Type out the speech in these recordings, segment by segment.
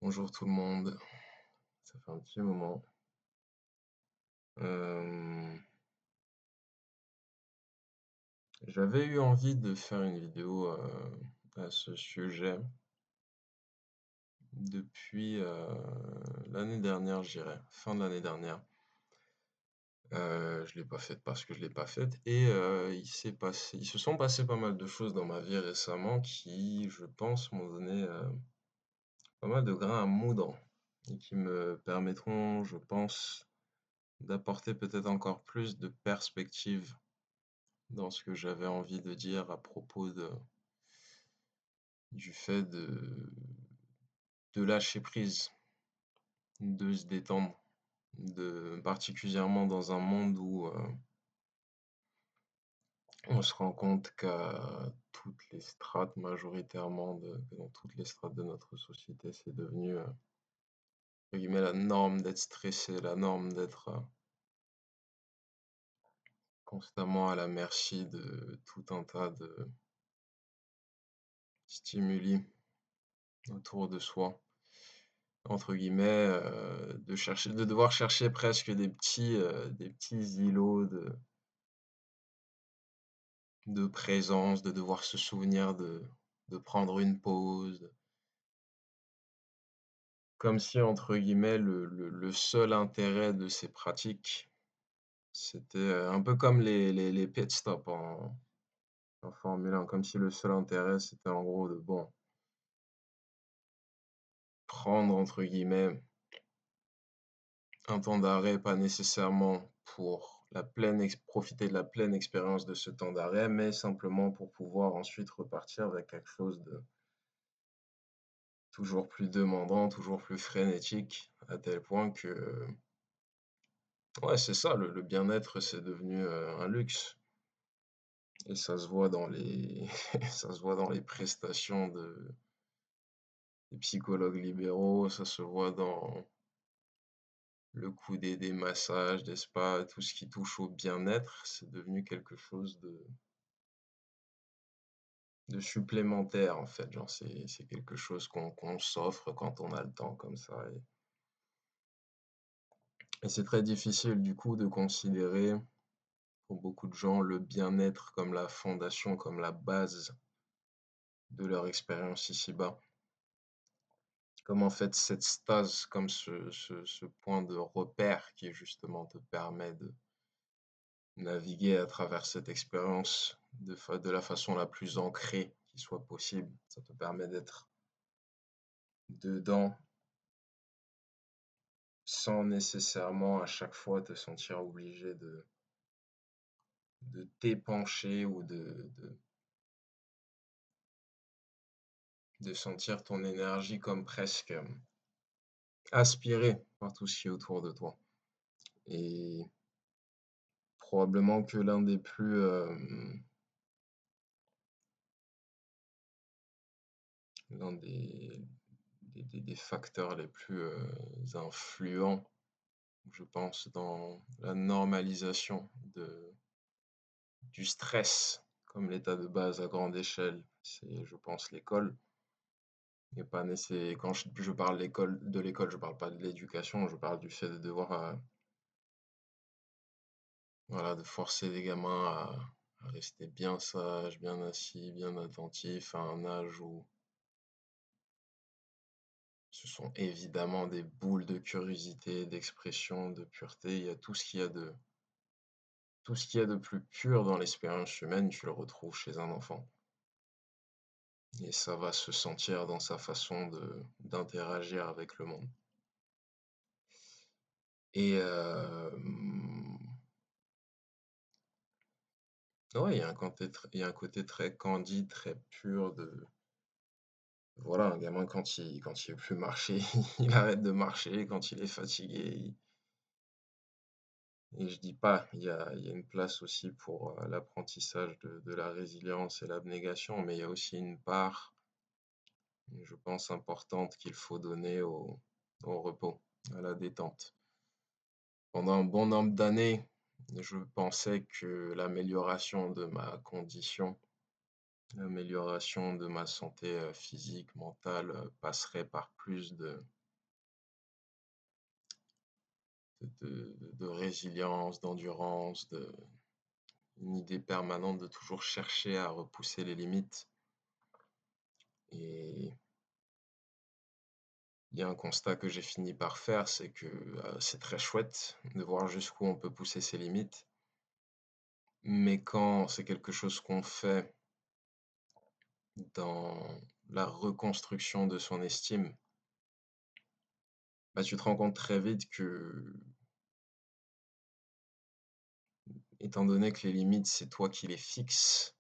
Bonjour tout le monde, ça fait un petit moment. Euh, J'avais eu envie de faire une vidéo à ce sujet depuis l'année dernière, je dirais, fin de l'année dernière. Je l'ai pas faite parce que je l'ai pas faite et il se sont passé pas mal de choses dans ma vie récemment qui, je pense, m'ont donné pas mal de grains à moudre et qui me permettront, je pense, d'apporter peut-être encore plus de perspective dans ce que j'avais envie de dire à propos du fait de lâcher prise, de se détendre, particulièrement dans un monde où on se rend compte qu'à toutes les strates, majoritairement, que dans toutes les strates de notre société, c'est devenu, entre guillemets, la norme d'être stressé, la norme d'être constamment à la merci de tout un tas de stimuli autour de soi. Entre guillemets, de devoir chercher presque des petits îlots de présence, de devoir se souvenir de prendre une pause. Comme si, entre guillemets, le seul intérêt de ces pratiques, c'était, un peu comme les pit stops en Formule 1, comme si le seul intérêt, c'était en gros de, bon, prendre, entre guillemets, un temps d'arrêt, pas nécessairement pour profiter de la pleine expérience de ce temps d'arrêt, mais simplement pour pouvoir ensuite repartir avec quelque chose de toujours plus demandant, toujours plus frénétique, à tel point que, ouais, c'est ça, le bien-être, c'est devenu un luxe. Et ça se voit dans ça se voit dans les prestations des psychologues libéraux, ça se voit dans le coût des massages, des spas, tout ce qui touche au bien-être, c'est devenu quelque chose de supplémentaire, en fait. Genre, c'est quelque chose qu'on s'offre quand on a le temps comme ça. Et c'est très difficile, du coup, de considérer, pour beaucoup de gens, le bien-être comme la fondation, comme la base de leur expérience ici-bas. Comme en fait cette stase, comme ce point de repère qui justement te permet de naviguer à travers cette expérience de la façon la plus ancrée qui soit possible. Ça te permet d'être dedans sans nécessairement à chaque fois te sentir obligé de t'épancher ou de sentir ton énergie comme presque aspirée par tout ce qui est autour de toi. Et probablement que l'un des facteurs les plus influents, je pense, dans la normalisation du stress comme l'état de base à grande échelle, c'est, je pense, l'école. Et pas nécessairement, quand je parle de l'école, je parle pas de l'éducation, je parle du fait de devoir, voilà, de forcer les gamins à rester bien sages, bien assis, bien attentifs à un âge où ce sont évidemment des boules de curiosité, d'expression, de pureté. Il y a tout ce qu'il y a de plus pur dans l'expérience humaine, tu le retrouves chez un enfant. Et ça va se sentir dans sa façon d'interagir avec le monde. Et ouais, il y a un côté très candide, très pur de voilà, un gamin quand il veut plus marcher, il arrête de marcher, quand il est fatigué, et je dis pas, il y a une place aussi pour l'apprentissage de la résilience et l'abnégation, mais il y a aussi une part, je pense, importante qu'il faut donner au repos, à la détente. Pendant un bon nombre d'années, je pensais que l'amélioration de ma condition L'amélioration de ma santé, physique, mentale, passerait par plus de résilience, d'endurance, une idée permanente de toujours chercher à repousser les limites. Et il y a un constat que j'ai fini par faire, c'est que, c'est très chouette de voir jusqu'où on peut pousser ses limites, mais quand c'est quelque chose qu'on fait dans la reconstruction de son estime, bah, tu te rends compte très vite que, étant donné que les limites, c'est toi qui les fixes,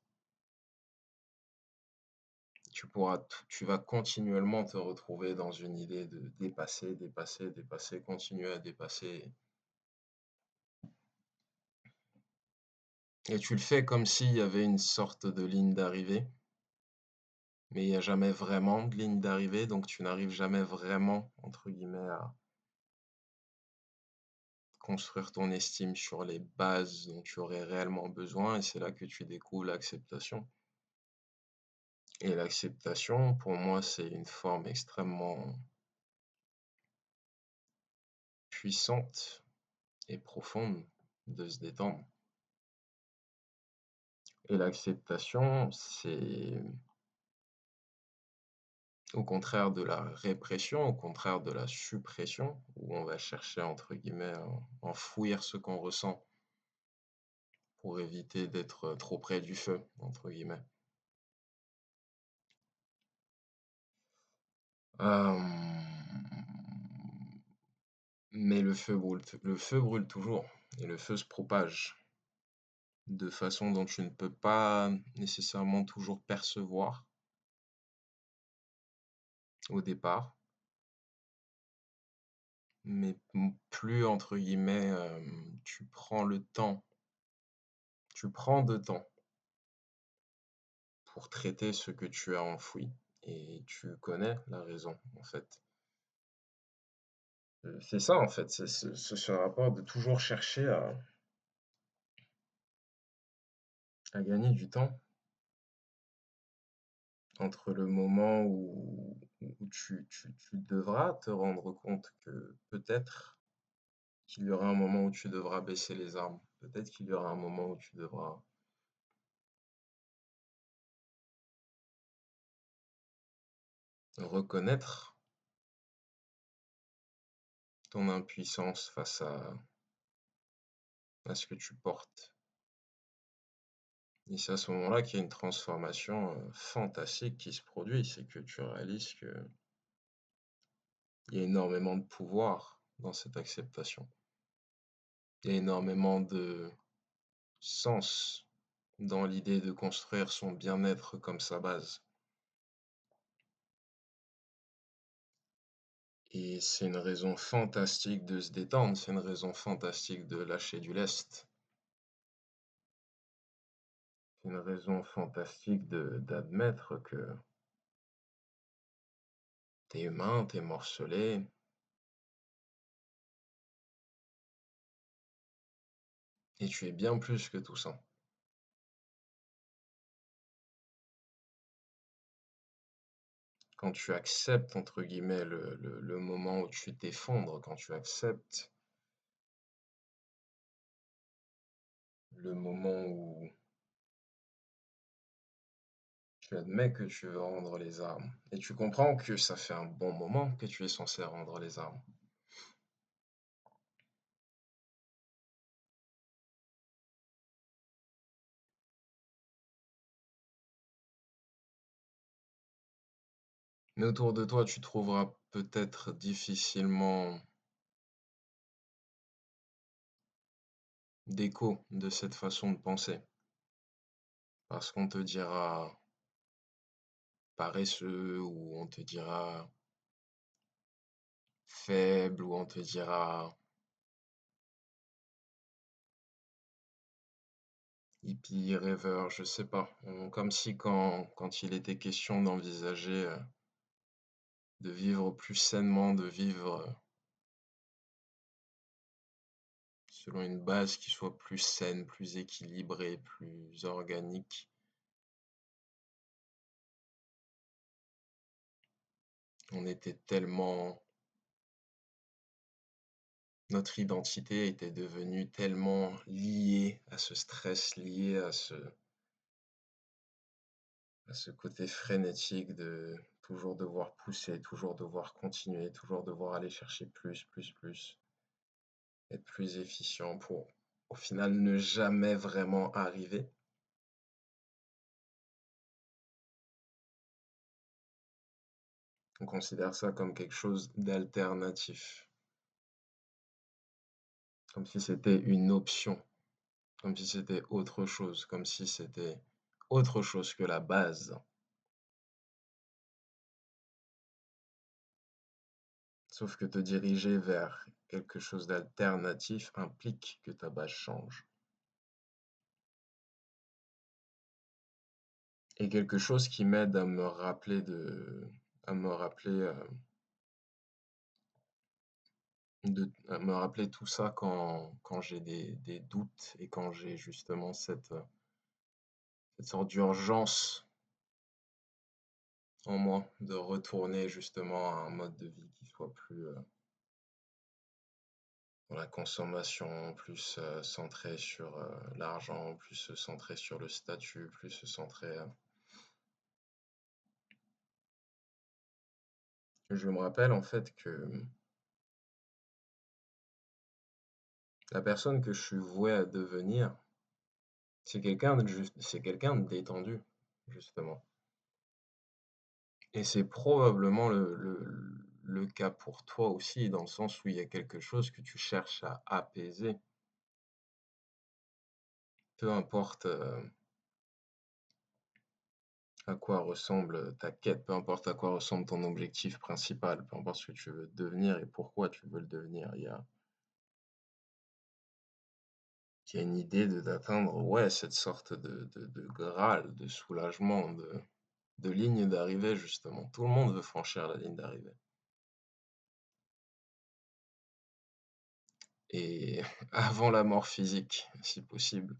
tu vas continuellement te retrouver dans une idée de dépasser, dépasser, dépasser, continuer à dépasser, et tu le fais comme s'il y avait une sorte de ligne d'arrivée, mais il y a jamais vraiment de ligne d'arrivée, donc tu n'arrives jamais vraiment, entre guillemets, à construire ton estime sur les bases dont tu aurais réellement besoin, et c'est là que tu découvres l'acceptation. Et l'acceptation, pour moi, c'est une forme extrêmement puissante et profonde de se détendre. Et l'acceptation, c'est au contraire de la répression, au contraire de la suppression, où on va chercher, entre guillemets, à enfouir ce qu'on ressent pour éviter d'être trop près du feu, entre guillemets. Mais le feu brûle toujours, et le feu se propage de façon dont tu ne peux pas nécessairement toujours percevoir au départ, mais plus, entre guillemets, tu prends de temps pour traiter ce que tu as enfoui, et tu connais la raison, en fait. C'est ça, en fait, c'est ce rapport de toujours chercher à gagner du temps entre le moment où tu devras te rendre compte que peut-être qu'il y aura un moment où tu devras baisser les armes. Peut-être qu'il y aura un moment où tu devras reconnaître ton impuissance face à ce que tu portes. Et c'est à ce moment-là qu'il y a une transformation fantastique qui se produit. C'est que tu réalises qu'il y a énormément de pouvoir dans cette acceptation. Il y a énormément de sens dans l'idée de construire son bien-être comme sa base. Et c'est une raison fantastique de se détendre, c'est une raison fantastique de lâcher du lest. C'est une raison fantastique d'admettre que t'es humain, t'es morcelé, et tu es bien plus que tout ça. Quand tu acceptes, entre guillemets, le moment où tu t'effondres, quand tu acceptes le moment où tu admets que tu veux rendre les armes, et tu comprends que ça fait un bon moment que tu es censé rendre les armes. Mais autour de toi, tu trouveras peut-être difficilement d'écho de cette façon de penser, parce qu'on te dira paresseux, ou on te dira faible, ou on te dira hippie, rêveur, je sais pas. Comme si quand il était question d'envisager de vivre plus sainement, de vivre selon une base qui soit plus saine, plus équilibrée, plus organique, On était tellement notre identité était devenue tellement liée à ce stress, liée à ce côté frénétique de toujours devoir pousser, toujours devoir continuer, toujours devoir aller chercher plus, plus, plus, être plus efficient pour, au final, ne jamais vraiment arriver. On considère ça comme quelque chose d'alternatif, comme si c'était une option, comme si c'était autre chose, comme si c'était autre chose que la base. Sauf que te diriger vers quelque chose d'alternatif implique que ta base change. Et quelque chose qui m'aide à me rappeler, à me rappeler tout ça quand j'ai des doutes et quand j'ai justement cette sorte d'urgence en moi de retourner justement à un mode de vie qui soit plus dans la consommation, plus centré sur l'argent, plus centré sur le statut, plus centré. Je me rappelle en fait que la personne que je suis voué à devenir, c'est quelqu'un de détendu, justement. Et c'est probablement le cas pour toi aussi, dans le sens où il y a quelque chose que tu cherches à apaiser. Peu importe à quoi ressemble ta quête, peu importe à quoi ressemble ton objectif principal, peu importe ce que tu veux devenir et pourquoi tu veux le devenir, il y a une idée d'atteindre, ouais, cette sorte de Graal, de soulagement, de ligne d'arrivée, justement. Tout le monde veut franchir la ligne d'arrivée. Et avant la mort physique, si possible.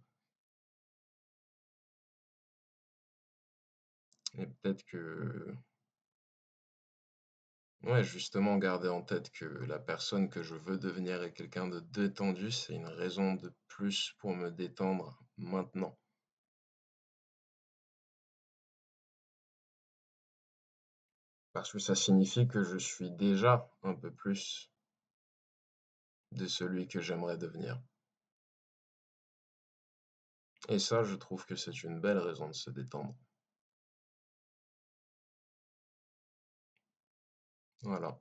Et peut-être que, ouais, justement, garder en tête que la personne que je veux devenir est quelqu'un de détendu, c'est une raison de plus pour me détendre maintenant. Parce que ça signifie que je suis déjà un peu plus de celui que j'aimerais devenir. Et ça, je trouve que c'est une belle raison de se détendre. Voilà.